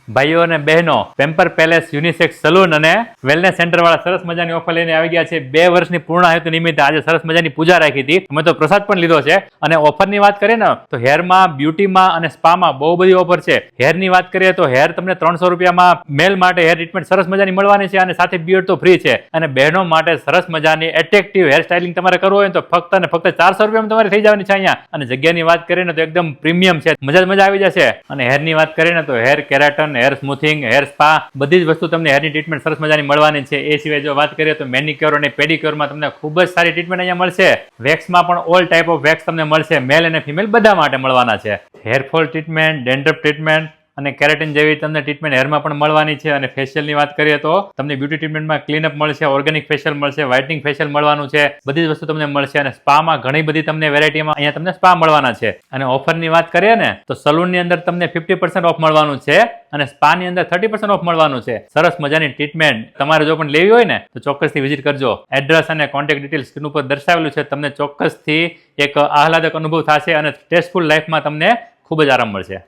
ભાઈઓ અને બહેનો, પેમ્પર પેલેસ યુનિસેક્સ સલૂન અને વેલનેસ સેન્ટર વાળા સરસ મજાની ઓફર લઈને આવી ગયા છે. 2 વર્ષની પૂર્ણાહુતિ નિમિત્તે આજે સરસ મજાની પૂજા રાખી હતી. અમે તો પ્રસાદ પણ લીધો છે. અને ઓફરની વાત કરીએ ને તો હેરમાં, બ્યુટીમાં અને સ્પામાં બહુ બધી ઓફર છે. હેરની વાત કરીએ તો હેર તમને 300 રૂપિયામાં મેલ માટે હેર ટ્રીટમેન્ટ સરસ મજાની મળવાની છે અને સાથે બિયર્ડ તો ફ્રી છે. અને બહેનો માટે સરસ મજાની એટ્રેક્ટિવ હેર સ્ટાઇલિંગ તમારે કરવું હોય તો ફક્ત અને ફક્ત 400 રૂપિયામાં તમારે થઈ જવાની છે અહીંયા. અને જગ્યાની વાત કરીએ ને તો એકદમ પ્રીમિયમ છે, મજા આવી જશે. અને હેરની વાત કરીએ ને તો hair keratin, hair smoothing, hair spa બધી જ વસ્તુ તમને હેરની ટ્રીટમેન્ટ સરસ મજાની મળવાની છે. એ સિવાય જો વાત કરીએ તો મેનિક્યોર અને પેડિક્યોરમાં તમને ખૂબ જ સારી ટ્રીટમેન્ટ અહીંયા મળશે. વેક્સમાં પણ ઓલ ટાઈપ ઓફ વેક્સ તમને મળશે. મેલ અને ફિમેલ બધા માટે મળવાના છે. હેરફોલ ટ્રીટમેન્ટ, ડેન્ડ્રફ ટ્રીટમેન્ટ અને કેરાટિન જેવી તમને ટ્રીટમેન્ટ હેરમાં પણ મળવાની છે. અને ફેશિયલની વાત કરીએ તો તમને બ્યુટી ટ્રીટમેન્ટમાં ક્લીનઅપ મળશે, ઓર્ગેનિક ફેશિયલ મળશે, વ્હાઇટનિંગ ફેશિયલ મળવાનું છે. બધી જ વસ્તુ તમને મળશે. અને સ્પામાં ઘણી બધી તમને વેરાયટીમાં અહીંયા તમને સ્પા મળવાના છે. અને ઓફરની વાત કરીએ ને તો સલૂનની અંદર તમને 50% ઓફ મળવાનું છે અને સ્પાની અંદર 30% ઓફ મળવાનું છે. સરસ મજાની ટ્રીટમેન્ટ તમારે જો પણ લેવી હોય ને તો ચોક્કસથી વિઝિટ કરજો. એડ્રેસ અને કોન્ટેક્ટ ડિટેલ્સ સ્ક્રીન ઉપર દર્શાવેલું છે. તમને ચોક્કસથી એક આહલાદક અનુભવ થશે અને સ્ટ્રેસફુલ લાઈફમાં તમને ખૂબ જ આરામ મળશે.